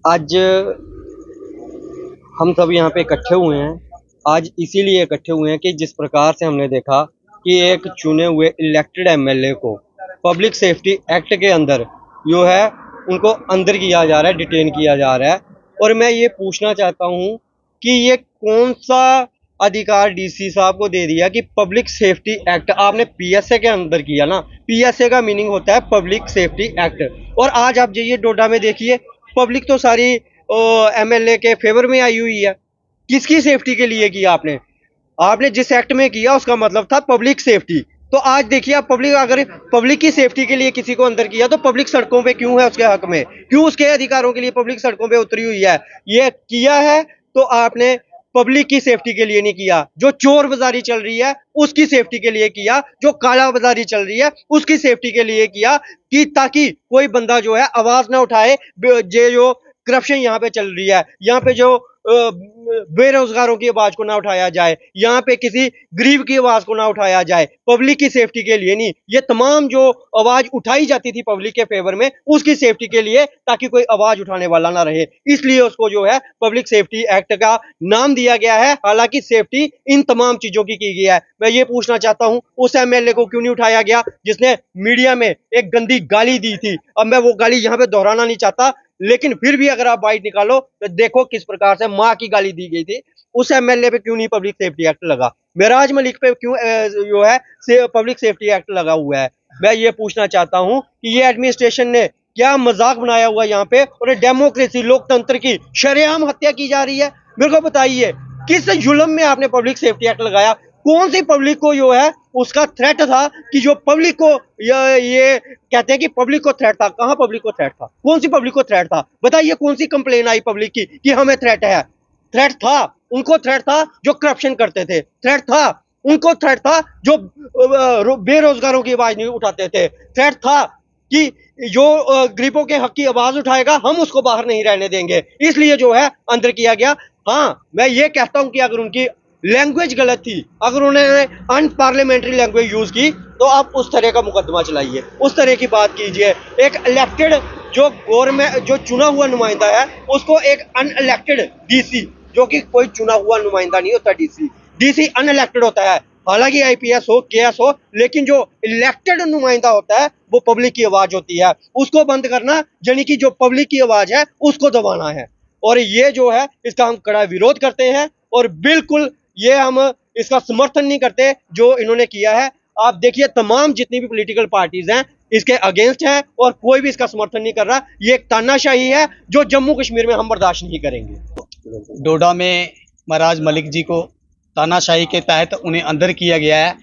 आज हम सब यहाँ पे इकट्ठे हुए हैं। आज इसीलिए इकट्ठे हुए हैं कि जिस प्रकार से हमने देखा कि एक चुने हुए इलेक्टेड एमएलए को पब्लिक सेफ्टी एक्ट के अंदर जो है उनको अंदर किया जा रहा है, डिटेन किया जा रहा है। और मैं ये पूछना चाहता हूँ कि ये कौन सा अधिकार डीसी साहब को दे दिया कि पब्लिक सेफ्टी एक्ट आपने पीएसए के अंदर किया ना। पीएसए का मीनिंग होता है पब्लिक सेफ्टी एक्ट। और आज आप जाइए डोडा में देखिए, पब्लिक तो सारी एमएलए के फेवर में आई हुई है। किसकी सेफ्टी के लिए किया आपने? आपने जिस एक्ट में किया उसका मतलब था पब्लिक सेफ्टी। तो आज देखिए आप पब्लिक अगर पब्लिक की सेफ्टी के लिए किसी को अंदर किया तो पब्लिक सड़कों पे क्यों है? उसके हक में क्यों? उसके अधिकारों के लिए पब्लिक सड़कों पे उतरी हुई है। ये किया है तो आपने पब्लिक की सेफ्टी के लिए नहीं किया। जो चोर बाजारी चल रही है उसकी सेफ्टी के लिए किया, जो काला बाजारी चल रही है उसकी सेफ्टी के लिए किया, कि ताकि कोई बंदा जो है आवाज ना उठाए। ये जो करप्शन यहाँ पे चल रही है, यहाँ पे जो बेरोजगारों की आवाज को ना उठाया जाए, यहाँ पे किसी गरीब की आवाज को ना उठाया जाए, पब्लिक की सेफ्टी के लिए नहीं। ये तमाम जो आवाज उठाई जाती थी पब्लिक के फेवर में उसकी सेफ्टी के लिए, ताकि कोई आवाज उठाने वाला ना रहे। इसलिए उसको जो है पब्लिक सेफ्टी एक्ट का नाम दिया गया है। हालांकि सेफ्टी इन तमाम चीजों की गई है। मैं ये पूछना चाहता हूं उस एमएलए को क्यों नहीं उठाया गया जिसने मीडिया में एक गंदी गाली दी थी। अब मैं वो गाली यहाँ पे दोहराना नहीं चाहता, लेकिन फिर भी अगर आप बाइट निकालो तो देखो किस प्रकार से माँ की गाली दी गई थी। उस एमएलए पे क्यों नहीं पब्लिक सेफ्टी एक्ट लगा? मेराज मलिक पे क्यों जो है पब्लिक सेफ्टी एक्ट लगा हुआ है? मैं ये पूछना चाहता हूँ कि ये एडमिनिस्ट्रेशन ने क्या मजाक बनाया हुआ यहाँ पे, और डेमोक्रेसी लोकतंत्र की शरेआम हत्या की जा रही है। मेरे को बताइए किस जुल्म में आपने पब्लिक सेफ्टी एक्ट लगाया? कौन सी पब्लिक को जो है उसका थ्रेट था कि जो पब्लिक को ये कहते हैं कि पब्लिक को थ्रेट था? कहां पब्लिक को थ्रेट था? कौन सी पब्लिक को थ्रेट था? बताइए कौन सी कंप्लेन आई पब्लिक की कि हमें थ्रेट है? थ्रेट था उनको, थ्रेट था जो करप्शन करते थे, थ्रेट था उनको, थ्रेट था जो बेरोजगारों की आवाज नहीं उठाते थे, थ्रेट था कि जो गरीबों के हक की आवाज उठाएगा हम उसको बाहर नहीं रहने देंगे। इसलिए जो है अंदर किया गया। हाँ, मैं ये कहता हूं कि अगर उनकी लैंग्वेज गलत थी, अगर उन्होंने अनपार्लियामेंट्री लैंग्वेज यूज की, तो आप उस तरह का मुकदमा चलाइए, उस तरह की बात कीजिए। एक इलेक्टेड जो गवर्नमेंट जो चुना हुआ नुमाइंदा है उसको एक अनइलेक्टेड डीसी, जो कि कोई चुना हुआ नुमाइंदा नहीं होता, डीसी अनइलेक्टेड होता है। हालांकि आईपीएस हो, केएस हो, लेकिन जो इलेक्टेड नुमाइंदा होता है वो पब्लिक की आवाज होती है। उसको बंद करना यानी कि जो पब्लिक की आवाज है उसको दबाना है। और ये जो है इसका हम कड़ा विरोध करते हैं, और बिल्कुल ये हम इसका समर्थन नहीं करते जो इन्होंने किया है। आप देखिए तमाम जितनी भी पॉलिटिकल पार्टीज हैं इसके अगेंस्ट है, और कोई भी इसका समर्थन नहीं कर रहा। ये एक तानाशाही है जो जम्मू कश्मीर में हम बर्दाश्त नहीं करेंगे। डोडा में महाराज मलिक जी को तानाशाही के तहत उन्हें अंदर किया गया है।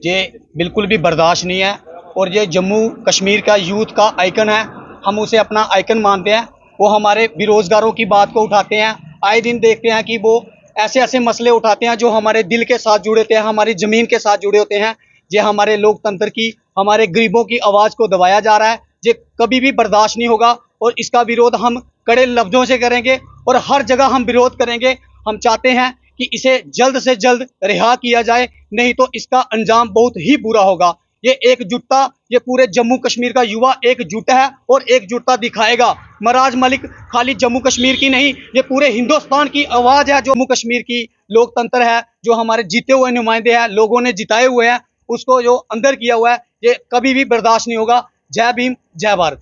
ये बिल्कुल भी बर्दाश्त नहीं है, और ये जम्मू कश्मीर का यूथ का आइकन है। हम उसे अपना आइकन मानते हैं। वो हमारे बेरोजगारों की बात को उठाते हैं। आए दिन देखते हैं कि वो ऐसे ऐसे मसले उठाते हैं जो हमारे दिल के साथ जुड़े होते हैं, हमारी ज़मीन के साथ जुड़े होते हैं। ये हमारे लोकतंत्र की, हमारे गरीबों की आवाज़ को दबाया जा रहा है। ये कभी भी बर्दाश्त नहीं होगा, और इसका विरोध हम कड़े लफ्ज़ों से करेंगे और हर जगह हम विरोध करेंगे। हम चाहते हैं कि इसे जल्द से जल्द रिहा किया जाए, नहीं तो इसका अंजाम बहुत ही बुरा होगा। ये एकजुटता, ये पूरे जम्मू कश्मीर का युवा एकजुट है और एकजुटता दिखाएगा। महाराज मलिक खाली जम्मू कश्मीर की नहीं, ये पूरे हिंदुस्तान की आवाज़ है। जम्मू कश्मीर की लोकतंत्र है, जो हमारे जीते हुए नुमाइंदे हैं, लोगों ने जिताए हुए हैं, उसको जो अंदर किया हुआ है, ये कभी भी बर्दाश्त नहीं होगा। जय भीम, जय भारत।